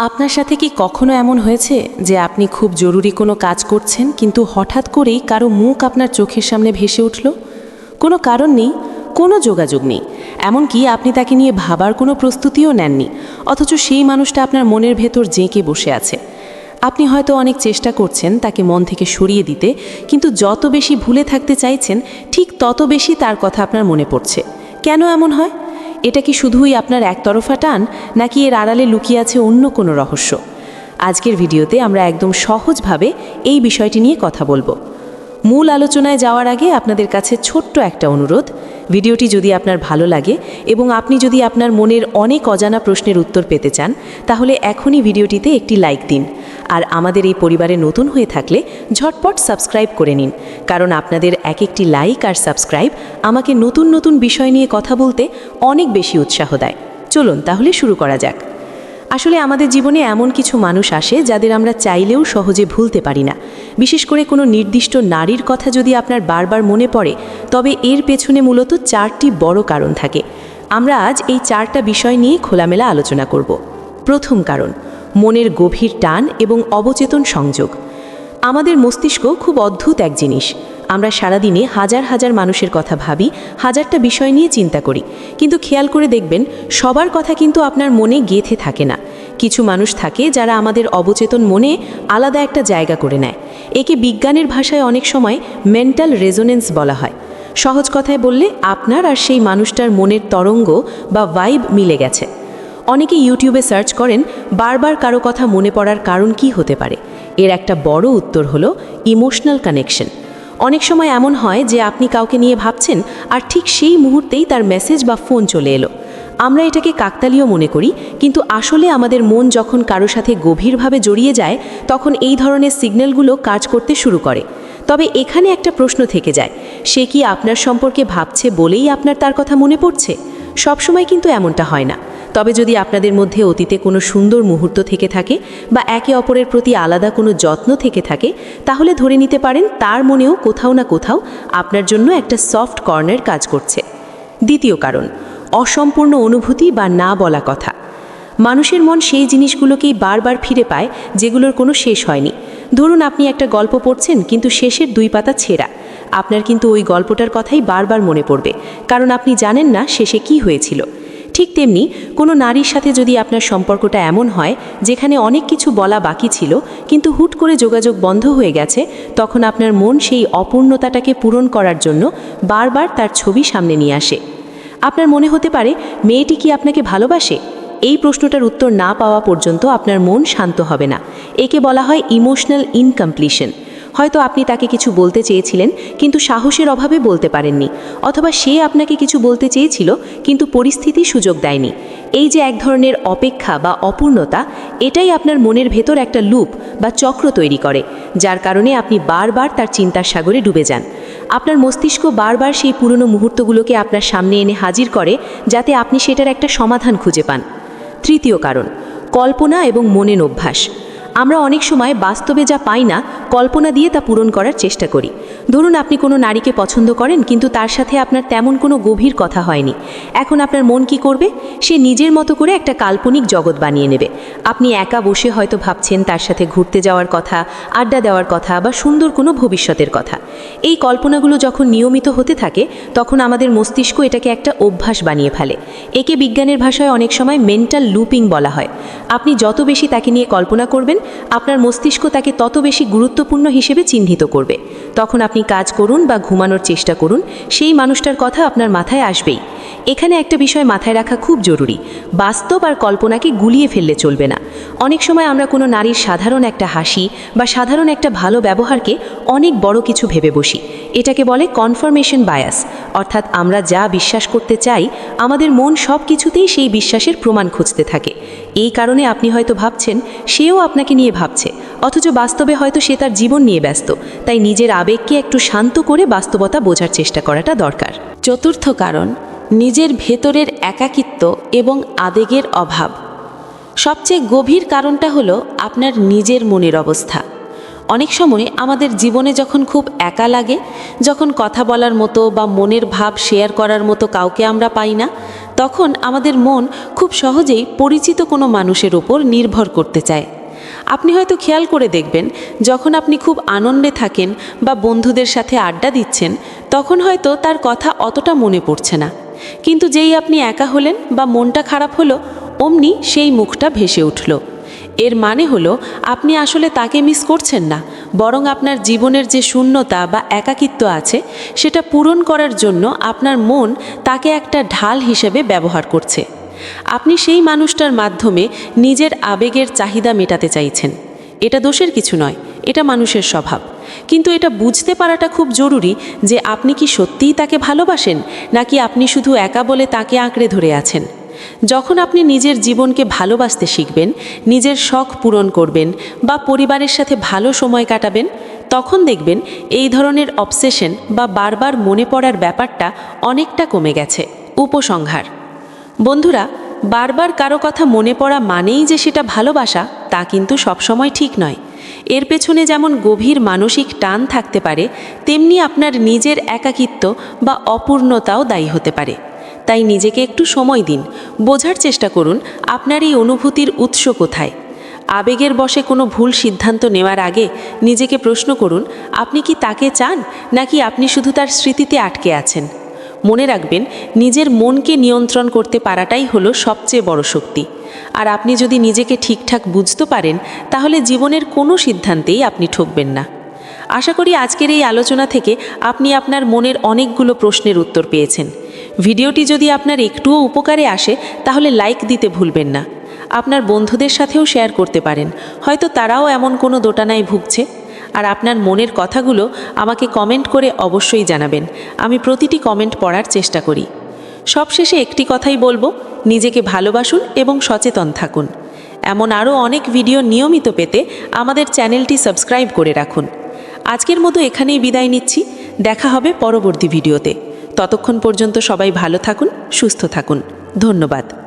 আপনার সাথে কি কখনো এমন হয়েছে যে আপনি খুব জরুরি কোনো কাজ করছেন কিন্তু হঠাৎ করেই কারো মুখ আপনার চোখের সামনে ভেসে উঠল? কোনো কারণ নেই, কোনো যোগাযোগ নেই, এমনকি আপনি তাকে নিয়ে ভাবার কোনো প্রস্তুতিও নেননি, অথচ সেই মানুষটা আপনার মনের ভেতর জেঁকে বসে আছে। আপনি হয়তো অনেক চেষ্টা করছেন তাকে মন থেকে সরিয়ে দিতে, কিন্তু যত বেশি ভুলে থাকতে চাইছেন ঠিক তত বেশি তার কথা আপনার মনে পড়ছে। কেন এমন হয়? এটা কি শুধুই আপনার একতরফা টান, নাকি এর আড়ালে লুকিয়ে আছে অন্য কোনো রহস্য? আজকের ভিডিওতে আমরা একদম সহজভাবে এই বিষয়টি নিয়ে কথা বলবো। মূল আলোচনায় যাওয়ার আগে আপনাদের কাছে ছোট্ট একটা অনুরোধ, ভিডিওটি যদি আপনার ভালো লাগে এবং আপনি যদি আপনার মনের অনেক অজানা প্রশ্নের উত্তর পেতে চান, তাহলে এখনই ভিডিওটিতে একটি লাইক দিন। আর আমাদের এই পরিবারে নতুন হয়ে থাকলে ঝটপট সাবস্ক্রাইব করে নিন, কারণ আপনাদের এক একটি লাইক আর সাবস্ক্রাইব আমাকে নতুন নতুন বিষয় নিয়ে কথা বলতে অনেক বেশি উৎসাহ দেয়। চলুন তাহলে শুরু করা যাক। আসলে আমাদের জীবনে এমন কিছু মানুষ আসে যাদের আমরা চাইলেও সহজে ভুলতে পারি না। বিশেষ করে কোনো নির্দিষ্ট নারীর কথা যদি আপনার বারবার মনে পড়ে, তবে এর পেছনে মূলত 4টি বড় কারণ থাকে। আমরা আজ এই 4টা বিষয় নিয়ে খোলামেলা আলোচনা করব। প্রথম কারণ, মনের গভীর টান এবং অবচেতন সংযোগ। আমাদের মস্তিষ্ক খুব অদ্ভুত এক জিনিস। আমরা সারাদিনে হাজার হাজার মানুষের কথা ভাবি, হাজারটা বিষয় নিয়ে চিন্তা করি, কিন্তু খেয়াল করে দেখবেন সবার কথা কিন্তু আপনার মনে গেঁথে থাকে না। কিছু মানুষ থাকে যারা আমাদের অবচেতন মনে আলাদা একটা জায়গা করে নেয়। একে বিজ্ঞানের ভাষায় অনেক সময় মেন্টাল রেজোনেন্স বলা হয়। সহজ কথায় বললে আপনার আর সেই মানুষটার মনের তরঙ্গ বা ভাইব মিলে গেছে। অনেকে ইউটিউবে সার্চ করেন বারবার কারো কথা মনে পড়ার কারণ কি হতে পারে। এর একটা বড় উত্তর হলো ইমোশনাল কানেকশন। অনেক সময় এমন হয় যে আপনি কাউকে নিয়ে ভাবছেন আর ঠিক সেই মুহূর্তেই তার মেসেজ বা ফোন চলে এলো। আমরা এটাকে কাকতালীয় মনে করি, কিন্তু আসলে আমাদের মন যখন কারো সাথে গভীরভাবে জড়িয়ে যায়, তখন এই ধরনের সিগন্যালগুলো কাজ করতে শুরু করে। তবে এখানে একটা প্রশ্ন থেকে যায়, সে কি আপনার সম্পর্কে ভাবছে বলেই আপনার তার কথা মনে পড়ছে? সবসময় কিন্তু এমনটা হয় না। তবে যদি আপনাদের মধ্যে অতীতে কোনো সুন্দর মুহূর্ত থেকে থাকে বা একে অপরের প্রতি আলাদা কোনো যত্ন থেকে থাকে, তাহলে ধরে নিতে পারেন তার মনেও কোথাও না কোথাও আপনার জন্য একটা সফট কর্নার কাজ করছে। দ্বিতীয় কারণ, অসম্পূর্ণ অনুভূতি বা না বলা কথা। মানুষের মন সেই জিনিসগুলোকেই বারবার ফিরে পায় যেগুলোর কোনো শেষ হয়নি। ধরুন আপনি একটা গল্প পড়ছেন, কিন্তু শেষের 2 পাতা ছেঁড়া। আপনার কিন্তু ওই গল্পটার কথাই বারবার মনে পড়বে, কারণ আপনি জানেন না শেষে কি হয়েছিল। ঠিক তেমনি কোনো নারীর সাথে যদি আপনার সম্পর্কটা এমন হয় যেখানে অনেক কিছু বলা বাকি ছিল, কিন্তু হুট করে যোগাযোগ বন্ধ হয়ে গেছে, তখন আপনার মন সেই অপূর্ণতাটাকে পূরণ করার জন্য বারবার তার ছবি সামনে নিয়ে আসে। আপনার মনে হতে পারে, মেয়েটি কি আপনাকে ভালোবাসে? এই প্রশ্নটার উত্তর না পাওয়া পর্যন্ত আপনার মন শান্ত হবে না। একে বলা হয় ইমোশনাল ইনকমপ্লিশন। হয়তো আপনি তাকে কিছু বলতে চেয়েছিলেন, কিন্তু সাহসের অভাবে বলতে পারেননি, অথবা সে আপনাকে কিছু বলতে চেয়েছিল কিন্তু পরিস্থিতি সুযোগ দেয়নি। এই যে এক ধরনের অপেক্ষা বা অপূর্ণতা, এটাই আপনার মনের ভেতর একটা লুপ বা চক্র তৈরি করে, যার কারণে আপনি বারবার তার চিন্তার সাগরে ডুবে যান। আপনার মস্তিষ্ক বারবার সেই পুরনো মুহূর্তগুলোকে আপনার সামনে এনে হাজির করে, যাতে আপনি সেটার একটা সমাধান খুঁজে পান। তৃতীয় কারণ, কল্পনা এবং মনের অভ্যাস। আমরা অনেক সময় বাস্তবে যা পাই না, কল্পনা দিয়ে তা পূরণ করার চেষ্টা করি। ধরুন আপনি কোনো নারীকে পছন্দ করেন, কিন্তু তার সাথে আপনার তেমন কোনো গভীর কথা হয়নি। এখন আপনার মন কি করবে? সে নিজের মতো করে একটা কাল্পনিক জগৎ বানিয়ে নেবে। আপনি একা বসে হয়তো ভাবছেন তার সাথে ঘুরতে যাওয়ার কথা, আড্ডা দেওয়ার কথা বা সুন্দর কোনো ভবিষ্যতের কথা। এই কল্পনাগুলো যখন নিয়মিত হতে থাকে, তখন আমাদের মস্তিষ্ক এটাকে একটা অভ্যাস বানিয়ে ফেলে। একে বিজ্ঞানের ভাষায় অনেক সময় মেন্টাল লুপিং বলা হয়। আপনি যত বেশি তাকে নিয়ে কল্পনা করবেন, আপনার মস্তিষ্ক তাকে তত বেশি গুরুত্বপূর্ণ হিসেবে চিহ্নিত করবে। তখন আপনি কাজ করুন বা ঘুমানোর চেষ্টা করুন, সেই মানুষটার কথা আপনার মাথায় আসবেই। এখানে একটা বিষয় মাথায় রাখা খুব জরুরি, বাস্তব আর কল্পনাকে গুলিয়ে ফেললে চলবে না। অনেক সময় আমরা কোনো নারীর সাধারণ একটা হাসি বা সাধারণ একটা ভালো ব্যবহারকে অনেক বড় কিছু ভেবে বসি। এটাকে বলে কনফার্মেশন বায়াস, অর্থাৎ আমরা যা বিশ্বাস করতে চাই, আমাদের মন সব কিছুতেই সেই বিশ্বাসের প্রমাণ খুঁজতে থাকে। এই কারণে আপনি হয়তো ভাবছেন সেও আপনাকে নিয়ে ভাবছে, অথচ বাস্তবে হয়তো সে তার জীবন নিয়ে ব্যস্ত। তাই নিজের আবেগকে একটু শান্ত করে বাস্তবতা বোঝার চেষ্টা করাটা দরকার। চতুর্থ কারণ, নিজের ভেতরের একাকিত্ব এবং আবেগের অভাব। সবচেয়ে গভীর কারণটা হলো আপনার নিজের মনের অবস্থা। অনেক সময় আমাদের জীবনে যখন খুব একা লাগে, যখন কথা বলার মতো বা মনের ভাব শেয়ার করার মতো কাউকে আমরা পাই না, তখন আমাদের মন খুব সহজেই পরিচিত কোনো মানুষের ওপর নির্ভর করতে চায়। আপনি হয়তো খেয়াল করে দেখবেন, যখন আপনি খুব আনন্দে থাকেন বা বন্ধুদের সাথে আড্ডা দিচ্ছেন, তখন হয়তো তার কথা অতটা মনে পড়ছে না, কিন্তু যেই আপনি একা হলেন বা মনটা খারাপ হলো, অমনি সেই মুখটা ভেসে উঠল। এর মানে হলো আপনি আসলে তাকে মিস করছেন না, বরং আপনার জীবনের যে শূন্যতা বা একাকিত্ব আছে সেটা পূরণ করার জন্য আপনার মন তাকে একটা ঢাল হিসেবে ব্যবহার করছে। আপনি সেই মানুষটার মাধ্যমে নিজের আবেগের চাহিদা মেটাতে চাইছেন। এটা দোষের কিছু নয়, এটা মানুষের স্বভাব। কিন্তু এটা বুঝতে পারাটা খুব জরুরি যে আপনি কি সত্যিই তাকে ভালোবাসেন, নাকি আপনি শুধু একা বলে তাকে আঁকড়ে ধরে আছেন। যখন আপনি নিজের জীবনকে ভালোবাসতে শিখবেন, নিজের শখ পূরণ করবেন বা পরিবারের সাথে ভালো সময় কাটাবেন, তখন দেখবেন এই ধরনের অবসেশন বা বারবার মনে পড়ার ব্যাপারটা অনেকটা কমে গেছে। উপসংহার: বন্ধুরা, বারবার কারো কথা মনে পড়া মানেই যে সেটা ভালোবাসা, তা কিন্তু সবসময় ঠিক নয়। এর পেছনে যেমন গভীর মানসিক টান থাকতে পারে, তেমনি আপনার নিজের একাকিত্ব বা অপূর্ণতাও দায়ী হতে পারে। তাই নিজেকে একটু সময় দিন, বোঝার চেষ্টা করুন আপনার এই অনুভূতির উৎস কোথায়। আবেগের বশে কোনো ভুল সিদ্ধান্ত নেওয়ার আগে নিজেকে প্রশ্ন করুন, আপনি কি তাকে চান, নাকি আপনি শুধু তার স্মৃতিতে আটকে আছেন। মনে রাখবেন, নিজের মনকে নিয়ন্ত্রণ করতে পারাটাই হলো সবচেয়ে বড় শক্তি। আর আপনি যদি নিজেকে ঠিকঠাক বুঝতে পারেন, তাহলে জীবনের কোনো সিদ্ধান্তেই আপনি ঠকবেন না। আশা করি আজকের এই আলোচনা থেকে আপনি আপনার মনের অনেকগুলো প্রশ্নের উত্তর পেয়েছেন। ভিডিওটি যদি আপনার একটুও উপকারে আসে, তাহলে লাইক দিতে ভুলবেন না। আপনার বন্ধুদের সাথেও শেয়ার করতে পারেন, হয়তো তারাও এমন কোনো দোটানায় ভুগছে। আর আপনার মনের কথাগুলো আমাকে কমেন্ট করে অবশ্যই জানাবেন। আমি প্রতিটি কমেন্ট পড়ার চেষ্টা করি। সবশেষে একটি কথাই বলবো, নিজেকে ভালোবাসুন এবং সচেতন থাকুন। এমন আরও অনেক ভিডিও নিয়মিত পেতে আমাদের চ্যানেলটি সাবস্ক্রাইব করে রাখুন। আজকের মতো এখানেই বিদায় নিচ্ছি। দেখা হবে পরবর্তী ভিডিওতে। ততক্ষণ পর্যন্ত সবাই ভালো থাকুন, সুস্থ থাকুন। ধন্যবাদ।